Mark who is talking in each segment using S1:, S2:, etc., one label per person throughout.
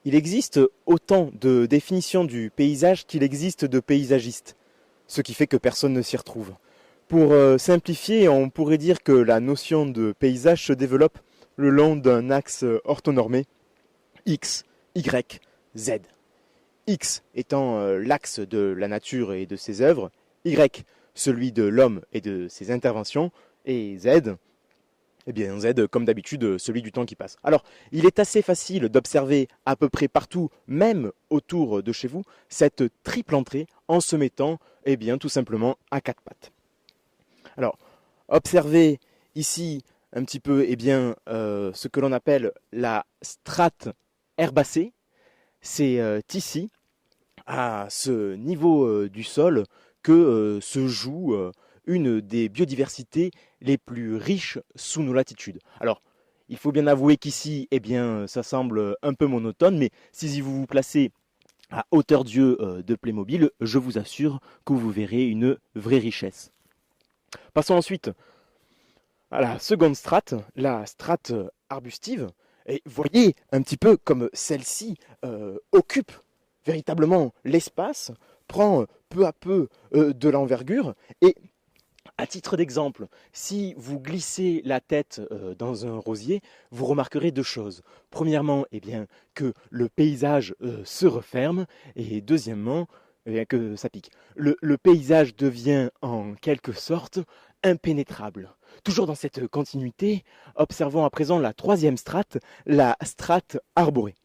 S1: Il existe autant de définitions du paysage qu'il existe de paysagistes, ce qui fait que personne ne s'y retrouve. Pour simplifier, on pourrait dire que la notion de paysage se développe le long d'un axe orthonormé X, Y, Z. X étant l'axe de la nature et de ses œuvres, Y celui de l'homme et de ses interventions, et Z, eh bien Z comme d'habitude celui du temps qui passe. Alors, il est assez facile d'observer à peu près partout, même autour de chez vous, cette triple entrée en se mettant eh bien, tout simplement à quatre pattes. Alors, observez ici un petit peu eh bien, ce que l'on appelle la strate herbacée. C'est ici, à ce niveau du sol, que se joue une des biodiversités les plus riches sous nos latitudes. Alors, il faut bien avouer qu'ici, eh bien, ça semble un peu monotone, mais si vous vous placez à hauteur d'yeux de Playmobil, je vous assure que vous verrez une vraie richesse. Passons ensuite à la seconde strate, la strate arbustive. Et voyez un petit peu comme celle-ci occupe véritablement l'espace, prend peu à peu de l'envergure. Et à titre d'exemple, si vous glissez la tête dans un rosier, vous remarquerez deux choses. Premièrement, eh bien, que le paysage se referme, et deuxièmement, eh bien, que ça pique. Le paysage devient en quelque sorte impénétrable. Toujours dans cette continuité, observons à présent la troisième strate, la strate arborée.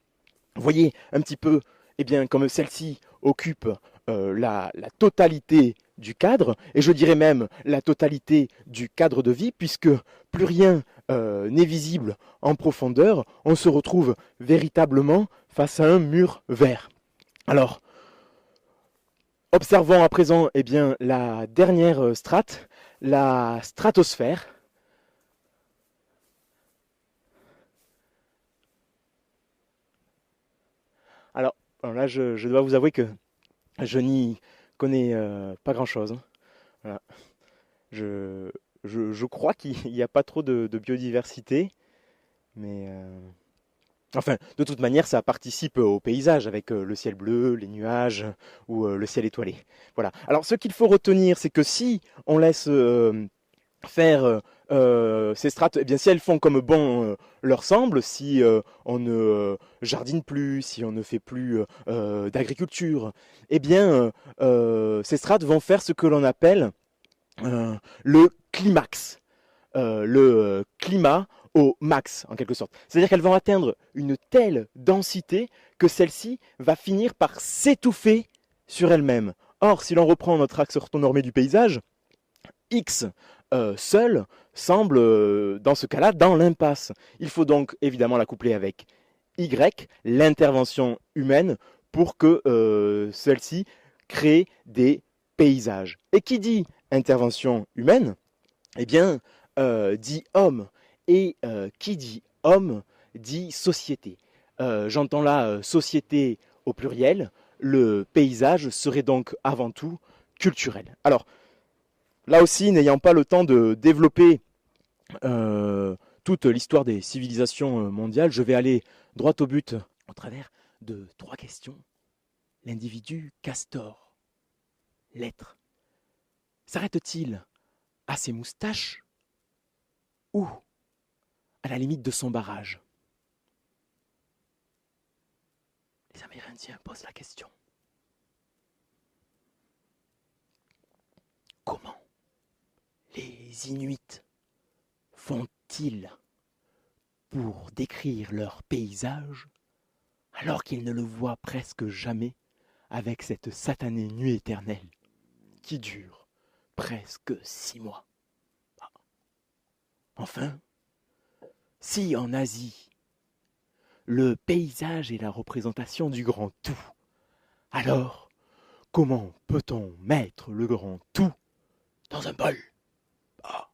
S1: Voyez un petit peu, eh bien, comme celle-ci occupe la totalité du cadre, et je dirais même la totalité du cadre de vie, puisque plus rien n'est visible en profondeur, on se retrouve véritablement face à un mur vert. Alors, observons à présent eh bien, la dernière strate, la stratosphère. Alors là, je dois vous avouer que je n'y connais pas grand-chose. Voilà. Je, je crois qu'il n'y a pas trop de biodiversité, mais enfin, de toute manière, ça participe au paysage avec le ciel bleu, les nuages ou le ciel étoilé. Voilà. Alors, ce qu'il faut retenir, c'est que si on laisse faire ces strates, eh bien, si elles font comme bon leur semble, si on ne jardine plus, si on ne fait plus d'agriculture, eh bien, ces strates vont faire ce que l'on appelle le climax, le climat au max en quelque sorte. C'est-à-dire qu'elles vont atteindre une telle densité que celle-ci va finir par s'étouffer sur elle-même. Or, si l'on reprend notre axe orthonormé du paysage, X seul semble, dans ce cas-là, dans l'impasse. Il faut donc évidemment la coupler avec Y, l'intervention humaine, pour que celle-ci crée des paysages. Et qui dit intervention humaine, eh bien, dit homme. Et qui dit homme, dit société. J'entends là société au pluriel. Le paysage serait donc avant tout culturel. Alors, là aussi, n'ayant pas le temps de développer toute l'histoire des civilisations mondiales, je vais aller droit au but au travers de trois questions. L'individu castor, l'être, s'arrête-t-il à ses moustaches ou à la limite de son barrage? Les Amérindiens posent la question. Comment les Inuits font-ils pour décrire leur paysage alors qu'ils ne le voient presque jamais avec cette satanée nuit éternelle qui dure presque 6 mois? Enfin, si en Asie, le paysage est la représentation du grand tout, alors comment peut-on mettre le grand tout dans un bol? Ah.